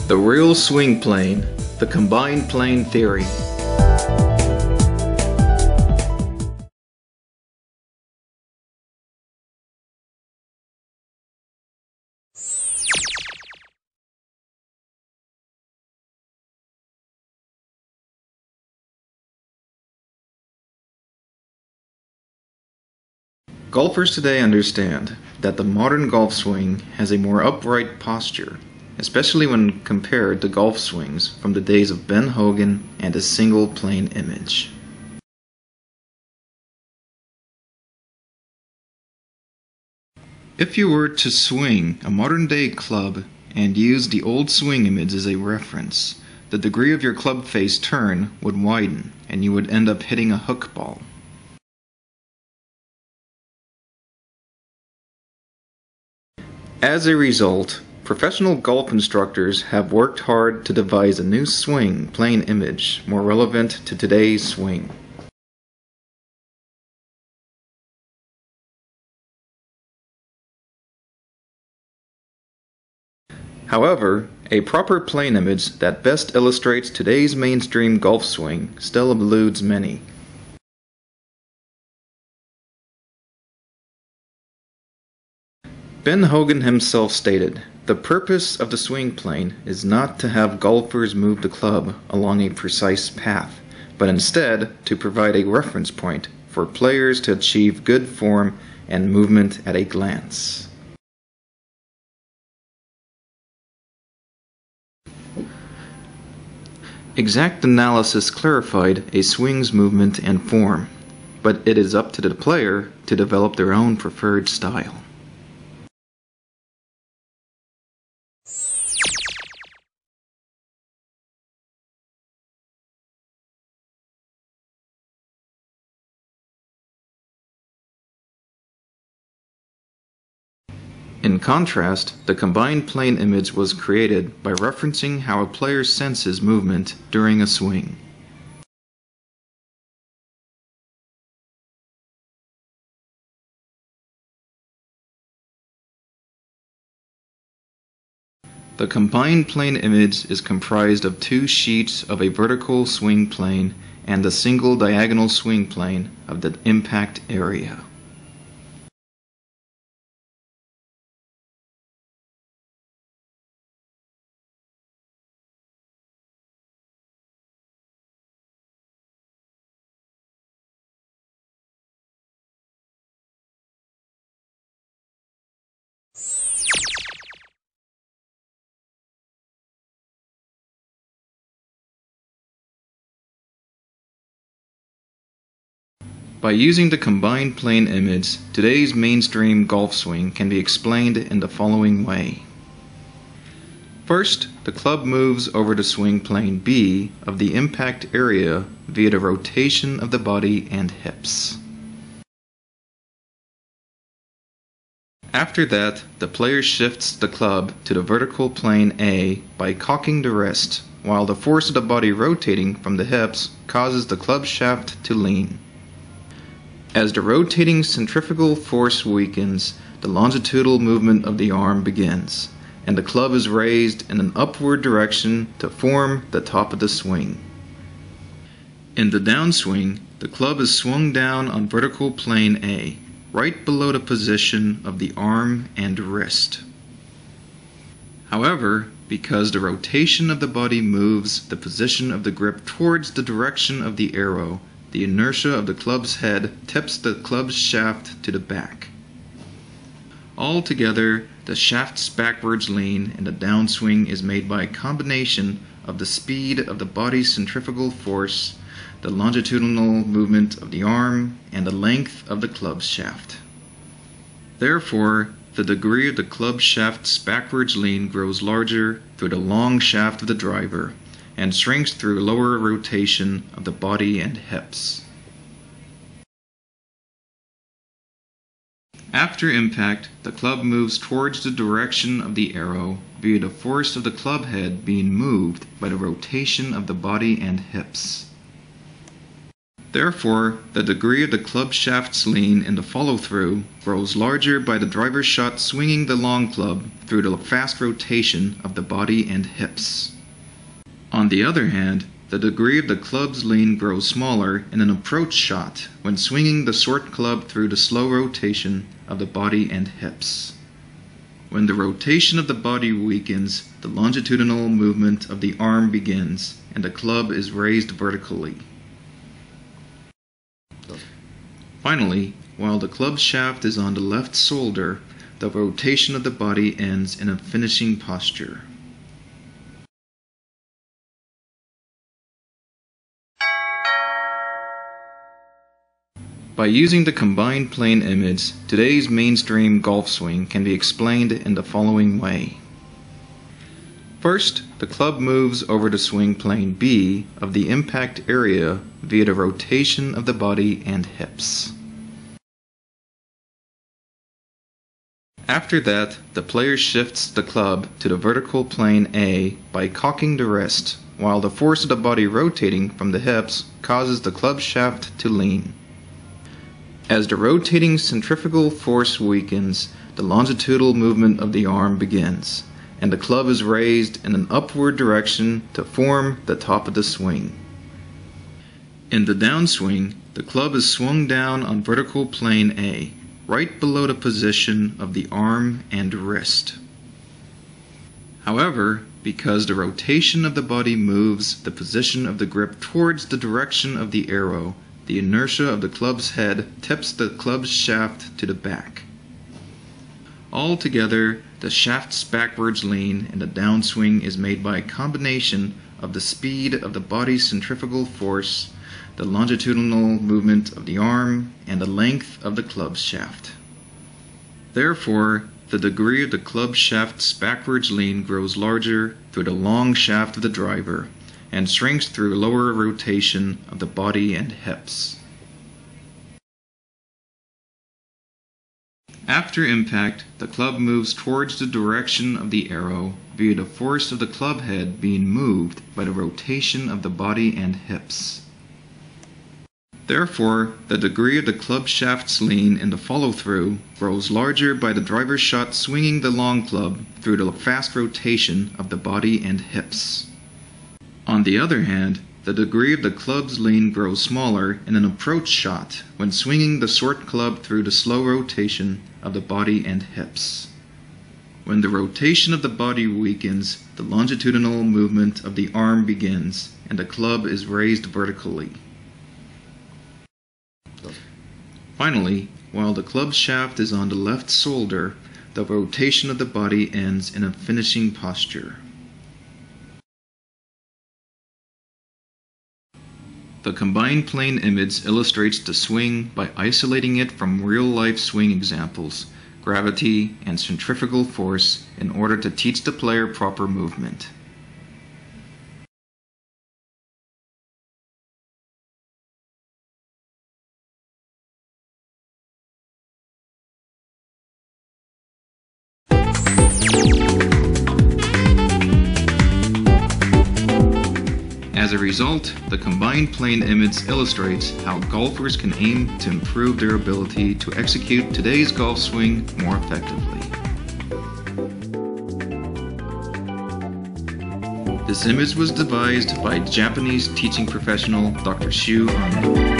The real swing plane, the combined plane theory. Golfers today understand that the modern golf swing has a more upright posture, especially when compared to golf swings from the days of Ben Hogan and a single plane image. If you were to swing a modern-day club and use the old swing image as a reference, the degree of your club face turn would widen and you would end up hitting a hook ball. As a result, professional golf instructors have worked hard to devise a new swing plane image more relevant to today's swing. However, a proper plane image that best illustrates today's mainstream golf swing still eludes many. Ben Hogan himself stated, "The purpose of the swing plane is not to have golfers move the club along a precise path, but instead to provide a reference point for players to achieve good form and movement at a glance." Exact analysis clarified a swing's movement and form, but it is up to the player to develop their own preferred style. In contrast, the combined plane image was created by referencing how a player senses movement during a swing. The combined plane image is comprised of two sheets of a vertical swing plane and a single diagonal swing plane of the impact area. By using the combined plane image, today's mainstream golf swing can be explained in the following way. First, the club moves over the swing plane B of the impact area via the rotation of the body and hips. After that, the player shifts the club to the vertical plane A by cocking the wrist, while the force of the body rotating from the hips causes the club shaft to lean. As the rotating centrifugal force weakens, the longitudinal movement of the arm begins, and the club is raised in an upward direction to form the top of the swing. In the downswing, the club is swung down on vertical plane A, right below the position of the arm and wrist. However, because the rotation of the body moves the position of the grip towards the direction of the arrow, the inertia of the club's head tips the club's shaft to the back. Altogether, the shaft's backwards lean in the downswing is made by a combination of the speed of the body's centrifugal force, the longitudinal movement of the arm, and the length of the club's shaft. Therefore, the degree of the club shaft's backwards lean grows larger through the long shaft of the driver, and shrinks through lower rotation of the body and hips. After impact, the club moves towards the direction of the arrow via the force of the club head being moved by the rotation of the body and hips. Therefore, the degree of the club shaft's lean in the follow-through grows larger by the driver's shot swinging the long club through the fast rotation of the body and hips. On the other hand, the degree of the club's lean grows smaller in an approach shot when swinging the short club through the slow rotation of the body and hips. When the rotation of the body weakens, the longitudinal movement of the arm begins, and the club is raised vertically. Finally, while the club shaft is on the left shoulder, the rotation of the body ends in a finishing posture. By using the combined plane image, today's mainstream golf swing can be explained in the following way. First, the club moves over the swing plane B of the impact area via the rotation of the body and hips. After that, the player shifts the club to the vertical plane A by cocking the wrist, while the force of the body rotating from the hips causes the club shaft to lean. As the rotating centrifugal force weakens, the longitudinal movement of the arm begins, and the club is raised in an upward direction to form the top of the swing. In the downswing, the club is swung down on vertical plane A, right below the position of the arm and wrist. However, because the rotation of the body moves the position of the grip towards the direction of the arrow, the inertia of the club's head tips the club's shaft to the back. Altogether, the shaft's backwards lean in the downswing is made by a combination of the speed of the body's centrifugal force, the longitudinal movement of the arm, and the length of the club shaft. Therefore, the degree of the club shaft's backwards lean grows larger through the long shaft of the driver and shrinks through lower rotation of the body and hips. After impact, the club moves towards the direction of the arrow via the force of the club head being moved by the rotation of the body and hips. Therefore, the degree of the club shaft's lean in the follow-through grows larger by the driver's shot swinging the long club through the fast rotation of the body and hips. On the other hand, the degree of the club's lean grows smaller in an approach shot when swinging the short club through the slow rotation of the body and hips. When the rotation of the body weakens, the longitudinal movement of the arm begins, and the club is raised vertically. Finally, while the club shaft is on the left shoulder, the rotation of the body ends in a finishing posture. The combined plane image illustrates the swing by isolating it from real-life swing examples, gravity, and centrifugal force in order to teach the player proper movement. As a result, the combined plane image illustrates how golfers can aim to improve their ability to execute today's golf swing more effectively. This image was devised by Japanese teaching professional Dr. Shu Ando.